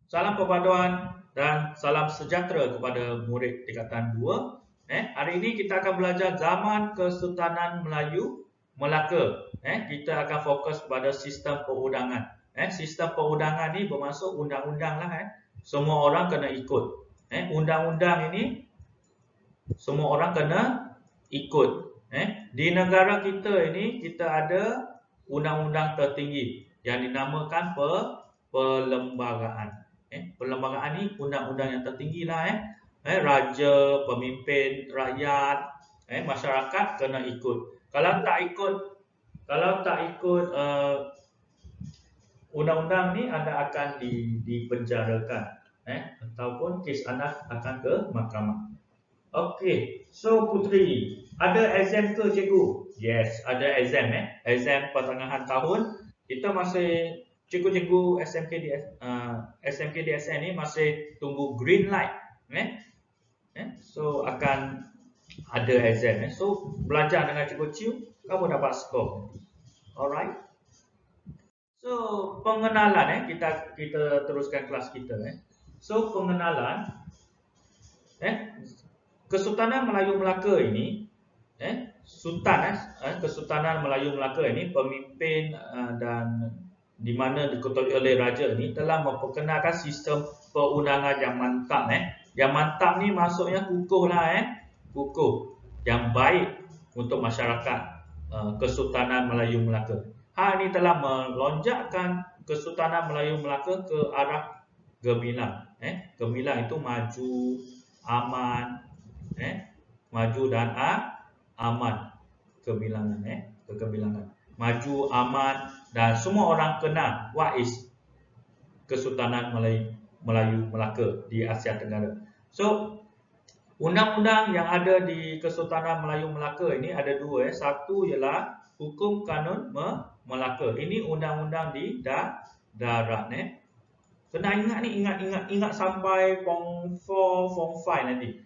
Salam perpaduan dan salam sejahtera kepada murid tingkatan 2. Hari ini kita akan belajar zaman Kesultanan Melayu Melaka. Kita akan fokus pada sistem perundangan. Sistem perundangan ni bermaksud undang-undang lah. Semua orang kena ikut. Undang-undang ini semua orang kena ikut. Di negara kita ini kita ada undang-undang tertinggi yang dinamakan perlembagaan. Perlembagaan ni undang-undang yang tertinggi lah. Raja, pemimpin, rakyat, masyarakat kena ikut. Kalau tak ikut undang-undang ni, anda akan dipenjarakan, ataupun kes anda akan ke mahkamah. Okey, so Putri, ada exam ke cikgu? Yes, ada exam. Exam pertengahan tahun. Kita masih cikgu-cikgu SMKDSN ni masih tunggu green light. So akan ada exam. So belajar dengan cikgu Ciu, kamu dapat skor. Alright. So pengenalan, kita teruskan kelas kita. So pengenalan, Kesultanan Melayu Melaka ini, Kesultanan Melayu Melaka ini pemimpin dan di mana diketuai oleh raja ini telah memperkenalkan sistem perundangan yang mantap. Yang mantap ni maksudnya kukuh lah, kukuh yang baik untuk masyarakat Kesultanan Melayu Melaka. Hal ini telah melonjakkan Kesultanan Melayu Melaka ke arah gemilang. Gemilang itu maju, aman, maju dan aman, kebilangan, kebilangan, maju, aman, dan semua orang kenal what is Kesultanan Melayu Melaka di Asia Tenggara. So undang-undang yang ada di Kesultanan Melayu Melaka ini ada dua. Satu ialah Hukum Kanun Melaka. Ini undang-undang di darat. Kena ingat ni, ingat sampai form 4, form 5 nanti.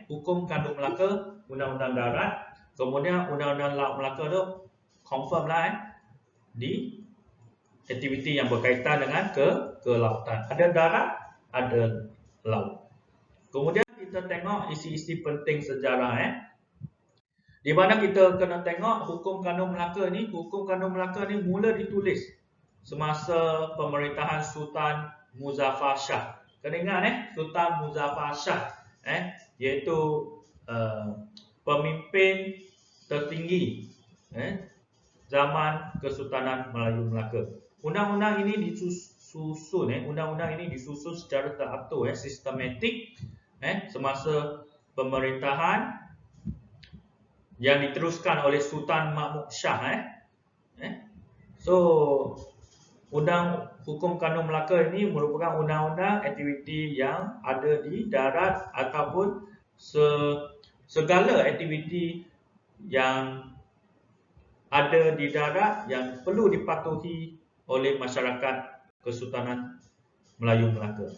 Hukum Kanun Melaka, undang-undang darat, kemudian undang-undang laut Melaka tu confirm lah di aktiviti yang berkaitan dengan kelautan. Ada darat, ada laut. Kemudian kita tengok isi-isi penting sejarah. Di mana kita kena tengok Hukum Kanun Melaka ni. Hukum Kanun Melaka ni mula ditulis semasa pemerintahan Sultan Muzaffar Shah. Kena ingat Sultan Muzaffar Shah, iaitu pemimpin tertinggi zaman Kesultanan Melayu Melaka. Undang-undang ini disusun secara teratur, sistematik, semasa pemerintahan yang diteruskan oleh Sultan Mahmud Shah. So Hukum Kanun Melaka ini merupakan undang-undang aktiviti yang ada di darat ataupun segala aktiviti yang ada di darat yang perlu dipatuhi oleh masyarakat Kesultanan Melayu Melaka.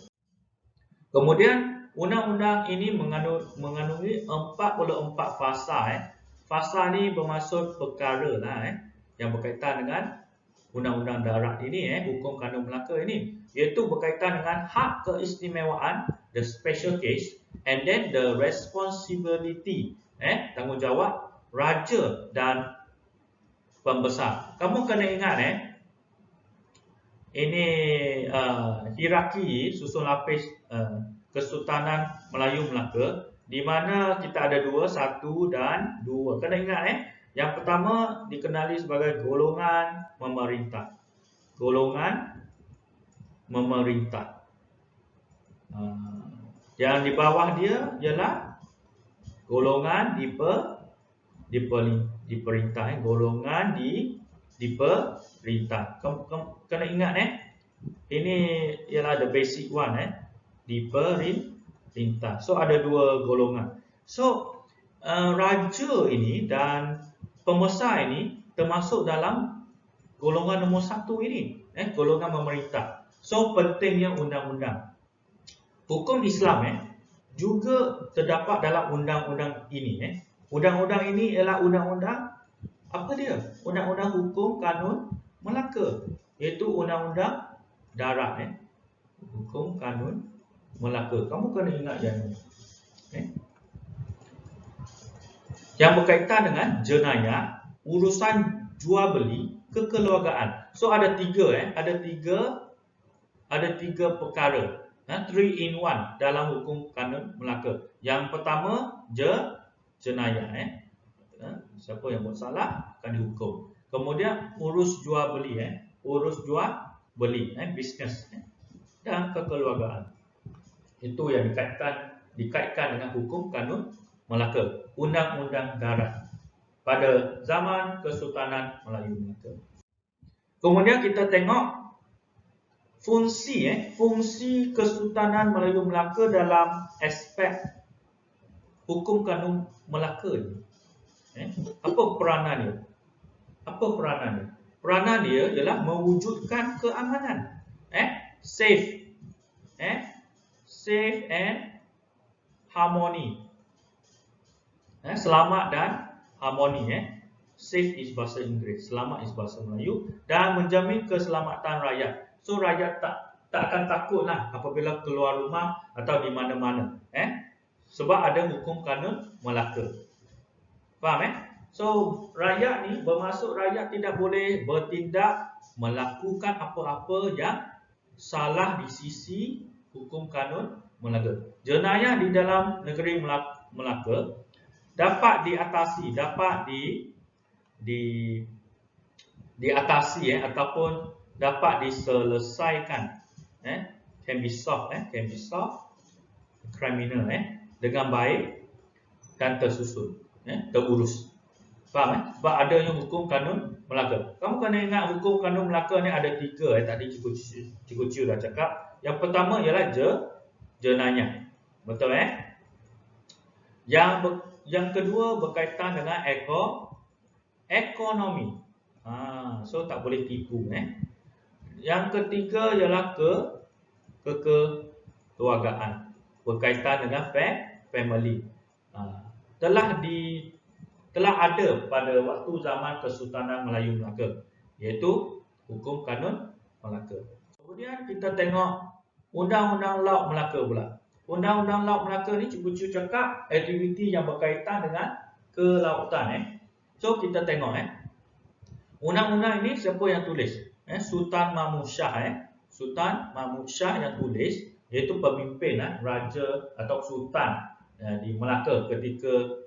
Kemudian undang-undang ini mengandungi 44 fasa. Fasa ni bermaksud perkara lah, yang berkaitan dengan undang-undang darat ini, Hukum Kanun Melaka ini, iaitu berkaitan dengan hak keistimewaan, the special case, and then the responsibility, tanggungjawab raja dan pembesar. Kamu kena ingat, ini hierarki susun lapis Kesultanan Melayu Melaka, di mana kita ada dua, satu dan dua. Kena ingat, yang pertama dikenali sebagai golongan memerintah. Golongan memerintah. Yang di bawah dia ialah golongan diperintah. Golongan diperintah. Kena ingat, ini ialah the basic one, diperintah. So ada dua golongan. So raja ini dan pembesar ini termasuk dalam golongan nombor satu ini, golongan memerintah. So pentingnya undang-undang. Hukum Islam juga terdapat dalam undang-undang ini. Undang-undang ini ialah undang-undang apa dia? Undang-undang Hukum Kanun Melaka, iaitu undang-undang darat. Hukum kanun Melaka. Kamu kena ingat yang ini. Yang berkaitan dengan jenayah, urusan jual beli, kekeluargaan. So ada tiga, ada tiga perkara. 3 in 1 dalam hukum kanun Melaka. Yang pertama, jenayah. Siapa yang buat salah akan dihukum. Kemudian urus jual beli, bisnes, dan kekeluargaan. Itu yang dikaitkan dengan hukum kanun Melaka, Undang-Undang Darat pada zaman Kesultanan Melayu Melaka. Kemudian kita tengok fungsi Kesultanan Melayu Melaka dalam aspek hukum kanun Melaka ni. Apa peranan dia? Peranan dia ialah mewujudkan keamanan. Safe and harmony. Selamat dan harmoni. Safe is bahasa Inggeris, selamat is bahasa Melayu, dan menjamin keselamatan rakyat. So rakyat tak akan takutlah apabila keluar rumah atau di mana-mana. Sebab ada hukum kanun Melaka. Faham? So rakyat ni bermaksud rakyat tidak boleh bertindak melakukan apa-apa yang salah di sisi hukum kanun Melaka. Jenayah di dalam negeri Melaka dapat diatasi, diatasi ataupun dapat diselesaikan, can be solved criminal dengan baik dan tersusun, terurus. Faham? Sebab adanya hukum kanun Melaka. Kamu kena ingat hukum kanun Melaka ni ada 3. Tadi Cikgu Ciu dah cakap. Yang pertama ialah jenayah. Betul Yang kedua berkaitan dengan ekonomi. So tak boleh tipu. Yang ketiga ialah kekeluargaan, berkaitan dengan family. Telah ada pada waktu zaman Kesultanan Melayu Melaka, iaitu hukum kanun Melaka. Kemudian kita tengok Undang-Undang Laut Melaka pula. Undang-Undang Laut Melaka ni Cikgu Ciu cakap aktiviti yang berkaitan dengan kelautan. So kita tengok undang-undang ini siapa yang tulis? Sultan Mahmud Shah. Sultan Mahmud Shah yang tulis, iaitu pemimpin raja atau sultan di Melaka ketika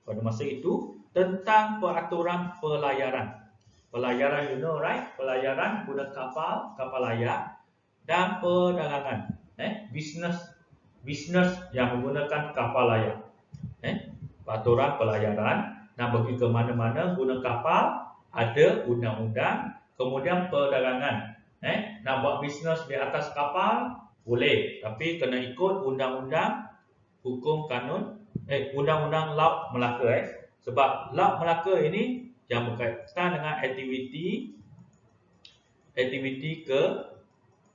pada masa itu, tentang peraturan pelayaran. Pelayaran, you know right? Pelayaran guna kapal layar, dan perdagangan. Bisnes yang menggunakan kapal layar. Peraturan pelayaran, nak pergi ke mana-mana guna kapal, ada undang-undang. Kemudian perdagangan. Nak buat bisnes di atas kapal, boleh. Tapi kena ikut undang-undang hukum kanun, Undang-Undang Laut Melaka. Sebab Laut Melaka ini yang berkaitan dengan aktiviti ke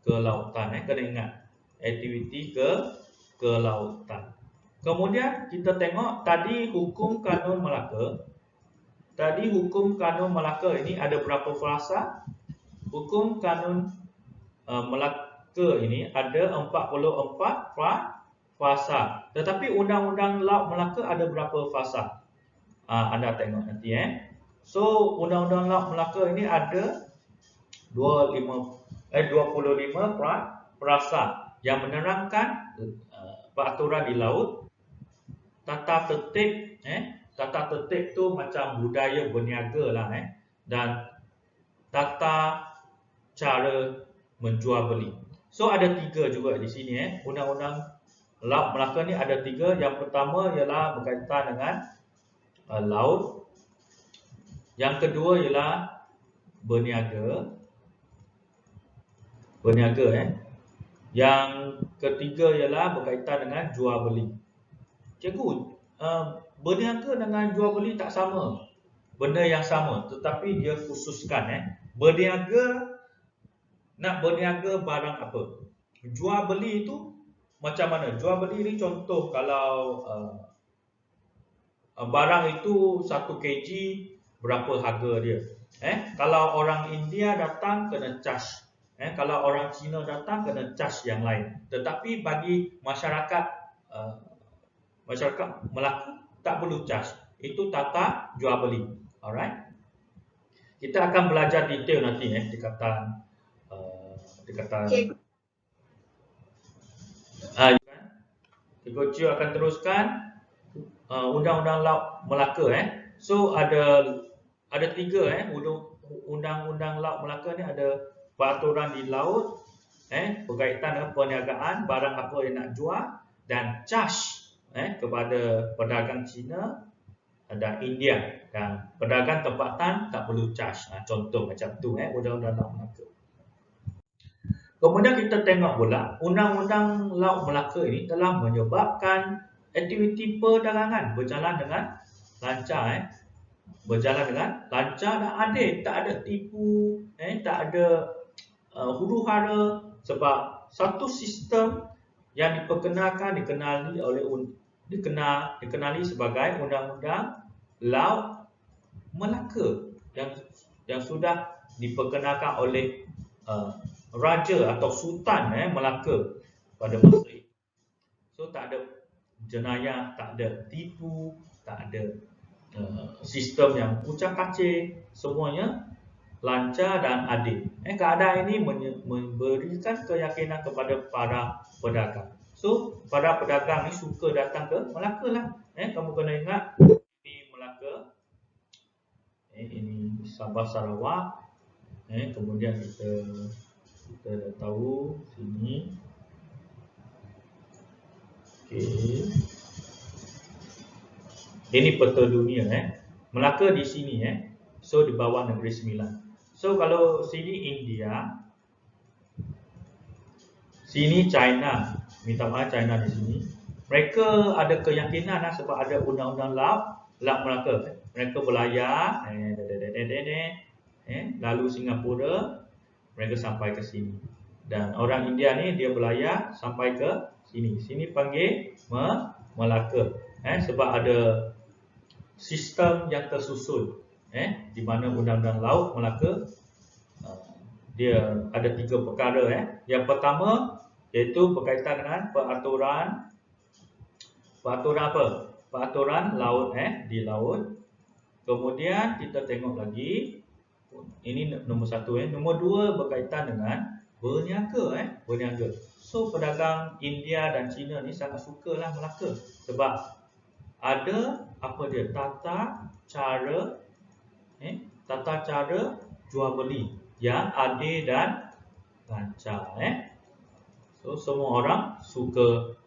lautan. Kena ingat, aktiviti ke lautan. Kemudian kita tengok tadi hukum kanun Melaka. Ini ada berapa frasa? Hukum kanun Melaka ini ada 44 frasa. Tetapi Undang-Undang Laut Melaka ada berapa frasa? Anda tengok nanti. So Undang-Undang Laut Melaka ini ada 25 frasa yang menerangkan peraturan di laut, tata tertib tu macam budaya berniaga lah, dan tata cara menjual beli. So ada 3 juga di sini. Undang-Undang Laut Melaka ni ada 3. Yang pertama ialah berkaitan dengan laut. Yang kedua ialah berniaga. Yang ketiga ialah berkaitan dengan jual beli. Cikgu, berniaga dengan jual beli tak sama, benda yang sama, tetapi dia khususkan. Nak berniaga barang apa? Jual beli itu macam mana? Jual beli ni contoh kalau barang itu 1 kg, berapa harga dia? Kalau orang India datang kena charge. Kalau orang Cina datang kena charge yang lain. Tetapi bagi masyarakat Melaka tak perlu charge. Itu tata jual beli. Alright. Kita akan belajar detail nanti dekatan Cikgu akan teruskan Undang-Undang Laut Melaka. So ada tiga Undang-Undang Laut Melaka ni ada peraturan di laut, berkaitan dengan perniagaan barang apa yang nak jual dan charge kepada pedagang Cina dan India, dan pedagang tempatan tak perlu charge. Contoh macam tu Undang-Undang Laut Melaka. Kemudian kita tengok pula Undang-Undang Laut Melaka ini telah menyebabkan aktiviti perdagangan berjalan dengan lancar. Berjalan dengan lancar dan adil, tak ada tipu, tak ada huru-hara, sebab satu sistem yang dikenali sebagai Undang-Undang Laut Melaka yang sudah diperkenalkan oleh Raja atau Sultan Melaka pada masa itu. So tak ada jenayah, tak ada tipu, tak ada sistem yang ucap kacir, semuanya lancar dan adil. Keadaan ini memberikan keyakinan kepada para pedagang. So para pedagang ni suka datang ke Melaka lah. Kamu kena ingat ini Melaka, ini Sabah Sarawak. Kemudian kita dah tahu sini. Ini peta dunia. Melaka di sini. So di bawah Negeri Sembilan. So kalau sini India, sini China. Minta maaf, China di sini. Mereka ada keyakinan sebab ada Undang-Undang Laut Melaka. Mereka berlayar, lalu Singapura, mereka sampai ke sini. Dan orang India ni dia berlayar sampai ke sini. Sini panggil Melaka. Sebab ada sistem yang tersusun. Di mana Undang-Undang Laut Melaka dia ada 3 perkara. Yang pertama iaitu berkaitan dengan peraturan apa? Peraturan laut di laut. Kemudian kita tengok lagi, ini nombor 1. Nombor 2 berkaitan dengan berniaga. Berniaga. So pedagang India dan China ni sangat sukalah Melaka sebab ada apa dia, tata cara jual beli yang adil dan lancar. So semua orang suka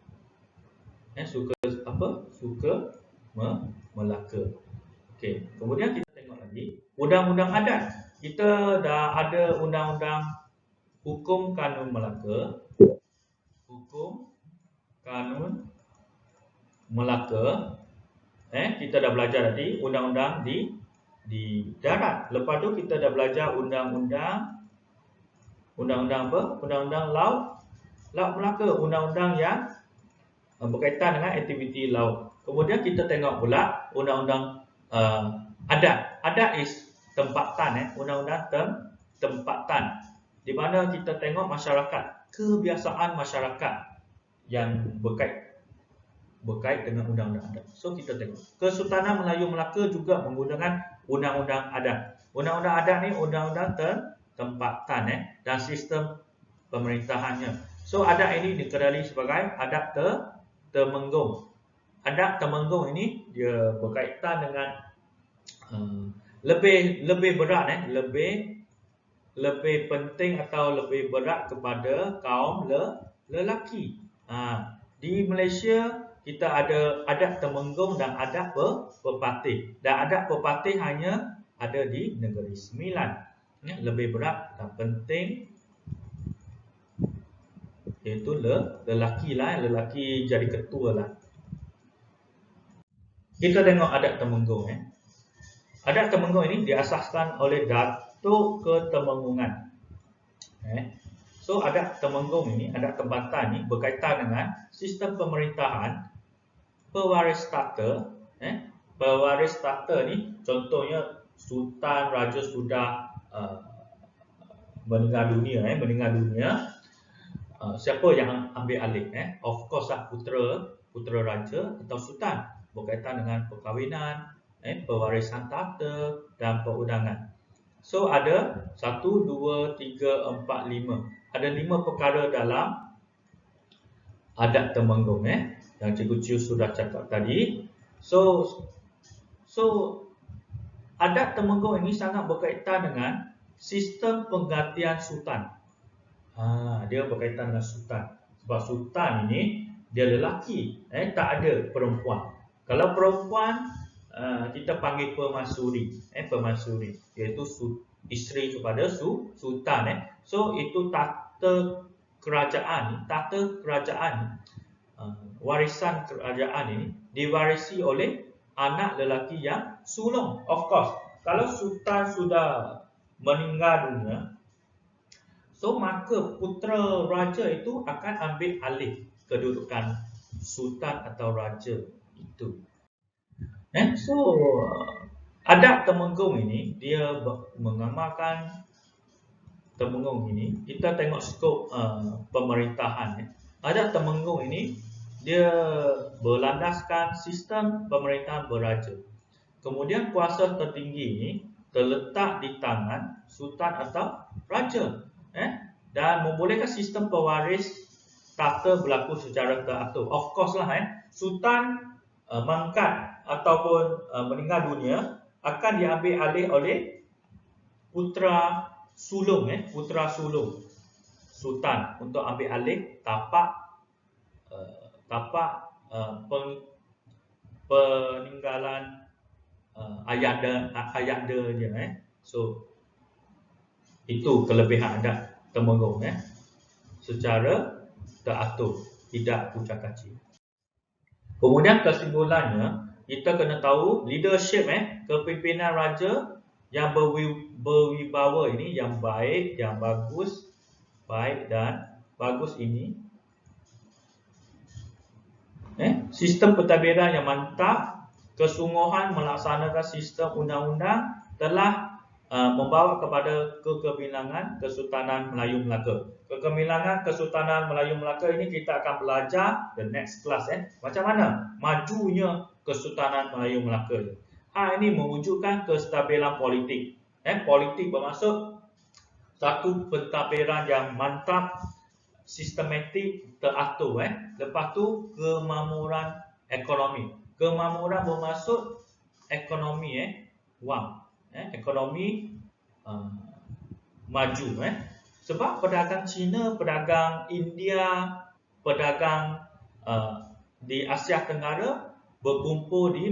Melaka. Okey, kemudian kita tengok lagi undang-undang adat. Kita dah ada undang-undang Hukum Kanun Melaka. Hukum Kanun Melaka. Kita dah belajar tadi undang-undang di darat. Lepas tu kita dah belajar undang-undang apa? Undang-undang Laut Melaka, undang-undang yang berkaitan dengan aktiviti laut. Kemudian kita tengok pula undang-undang adat. Adat is tempatan. Undang-undang tempatan. Di mana kita tengok masyarakat, kebiasaan masyarakat yang berkait dengan undang-undang adat. So kita tengok Kesultanan Melayu Melaka juga menggunakan undang-undang adat. Undang-undang adat ni undang-undang tempatan dan sistem pemerintahannya. So adat ini dikenali sebagai adat Temenggung. Adat Temenggung ini dia berkaitan dengan lebih berat, lebih penting atau lebih berat kepada kaum lelaki. Di Malaysia kita ada adat Temenggung dan adat Pepatih. Dan adat Pepatih hanya ada di Negeri Sembilan. Lebih berat dan penting iaitu lelaki lelaki jadi ketua lah. Kita tengok adat Temenggung. Adat Temenggung ini diasaskan oleh Datuk Ketemenggungan. So adat Temenggung ini, adat tempatan ini berkaitan dengan sistem pemerintahan pewaris tata. Pewaris tata ni contohnya Sultan Raja sudah meninggal dunia, siapa yang ambil alih? Of course lah putera raja atau sultan, berkaitan dengan perkahwinan, pewarisan tahta dan perundangan. So ada 1, 2, 3, 4, 5. Ada 5 perkara dalam adat Temenggung yang Cikgu Chiu sudah cakap tadi. So adat Temenggung ini sangat berkaitan dengan sistem penggantian sultan. Dia berkaitan dengan sultan. Sebab sultan ini dia lelaki, tak ada perempuan. Kalau perempuan kita panggil permaisuri, iaitu isteri kepada sultan. So itu tahta kerajaan, warisan kerajaan ini diwarisi oleh anak lelaki yang sulung. Of course, kalau sultan sudah meninggal dunia, so maka putera raja itu akan ambil alih kedudukan sultan atau raja itu. So adat Temenggung ini dia mengamalkan Temenggung ini, kita tengok skop pemerintahan. Adat Temenggung ini dia berlandaskan sistem pemerintahan beraja. Kemudian kuasa tertinggi ini terletak di tangan sultan atau raja, dan membolehkan sistem pewaris tahta berlaku secara teratur. Of course lah, sultan mangkat ataupun meninggal dunia akan diambil alih oleh putera sulung, sultan untuk ambil alih tapak peninggalan ayahnya. So itu kelebihan adat Temenggung, secara teratur, tidak kucak-kacir. Kemudian kesimpulannya, kita kena tahu leadership, kepimpinan raja yang berwibawa ini, yang baik, yang bagus, baik dan bagus ini, sistem pentadbiran yang mantap, kesungguhan melaksanakan sistem undang-undang telah membawa kepada kegemilangan Kesultanan Melayu Melaka. Kegemilangan Kesultanan Melayu Melaka ini kita akan belajar the next class, macam mana majunya Kesultanan Melayu Melaka. Ini mewujudkan kestabilan politik. Politik bermaksud satu pentadbiran yang mantap, sistematik, teratur. Lepas tu kemakmuran ekonomi. Kemakmuran bermaksud ekonomi, wang. Ekonomi maju. Sebab pedagang Cina, pedagang India, pedagang di Asia Tenggara berkumpul di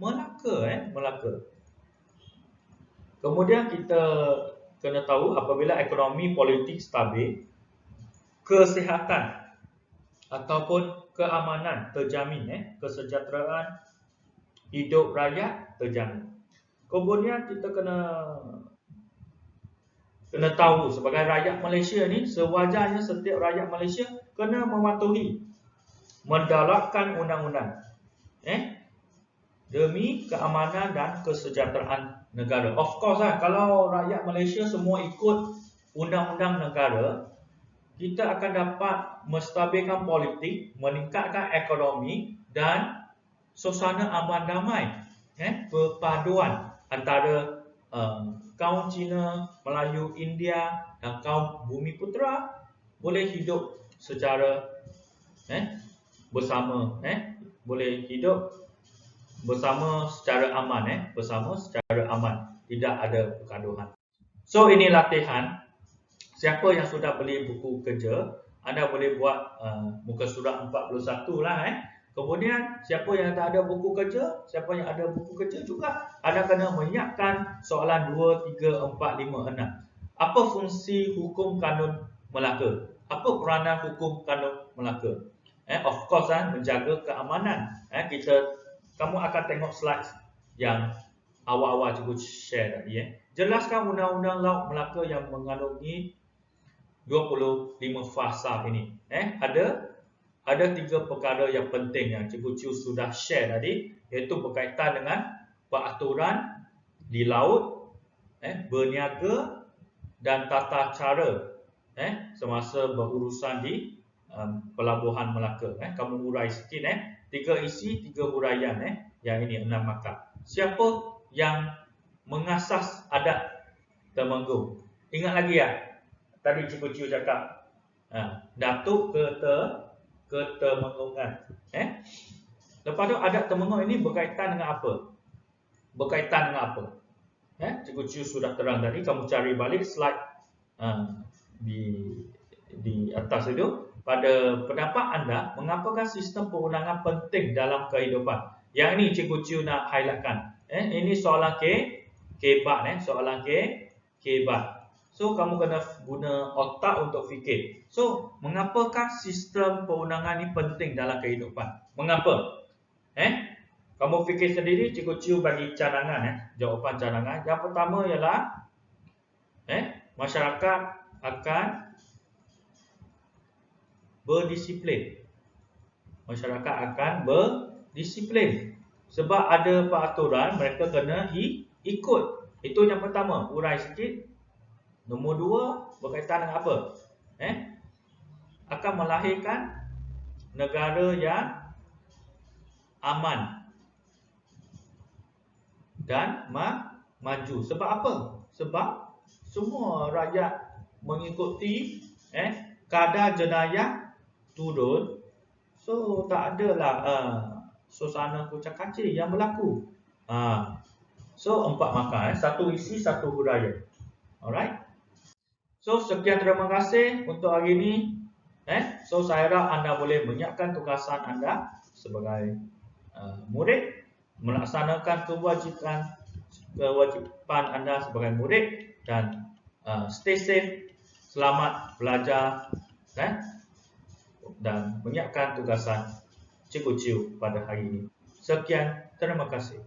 Melaka. Kemudian kita kena tahu apabila ekonomi politik stabil, kesihatan ataupun keamanan terjamin, kesejahteraan hidup rakyat terjamin. Kemudian kita kena tahu sebagai rakyat Malaysia ni, sewajarnya setiap rakyat Malaysia kena mematuhi, mendaratkan undang-undang, demi keamanan dan kesejahteraan negara. Of course kalau rakyat Malaysia semua ikut undang-undang negara, kita akan dapat menstabilkan politik, meningkatkan ekonomi dan suasana aman damai, perpaduan antara kaum Cina, Melayu, India dan kaum Bumiputera boleh hidup secara bersama, boleh hidup bersama secara aman, tidak ada pergaduhan. So ini latihan. Siapa yang sudah beli buku kerja, anda boleh buat muka surat 41 lah. Kemudian siapa yang tak ada buku kerja, siapa yang ada buku kerja juga, anda kena menyiapkan soalan 2, 3, 4, 5, 6. Apa fungsi hukum kanun Melaka? Apa peranan hukum kanun Melaka? Of course menjaga keamanan. Kamu akan tengok slide yang awal-awal cikgu share tadi. Jelaskan undang-undang laut Melaka yang mengandungi 25 fasa ini. Ada 3 perkara yang penting yang Cikgu Chiu sudah share tadi, iaitu berkaitan dengan peraturan di laut, berniaga dan tata cara semasa berurusan di Pelabuhan Melaka. Kamu hurai sikit 3 isi, 3 huraian yang ini 6 akad. Siapa yang mengasas adat Temenggung? Ingat lagi ya? Tadi Cikgu Ciu cakap Datuk ke Temenggungan. Lepas tu adat Temenggung ini berkaitan dengan apa? Berkaitan dengan apa? Cikgu Ciu sudah terang tadi. Kamu cari balik slide di atas itu. Pada pendapat anda, mengapakah sistem perundangan penting dalam kehidupan? Yang ini Cikgu Ciu nak highlightkan. Ini soalan kebat, soalan kebat. So kamu kena guna otak untuk fikir. So mengapakah sistem perundangan ini penting dalam kehidupan? Mengapa? Kamu fikir sendiri. Cikgu Ciu bagi cadangan, jawapan cadangan. Yang pertama ialah masyarakat akan berdisiplin. Masyarakat akan berdisiplin. Sebab ada peraturan mereka kena ikut. Itu yang pertama. Urai sikit. Nombor 2 berkaitan dengan apa? Akan melahirkan negara yang aman dan maju. Sebab apa? Sebab semua rakyat mengikuti kadar jenayah turun. So tak adalah suasana kucak-kacir yang berlaku. So 4 markah. 1 isi, 1 huraian. Alright. So sekian, terima kasih untuk hari ini. So saya harap anda boleh menyiapkan tugasan anda sebagai murid, melaksanakan kewajipan anda sebagai murid, dan stay safe, selamat belajar dan menyiapkan tugasan Cikgu Ciu pada hari ini. Sekian, terima kasih.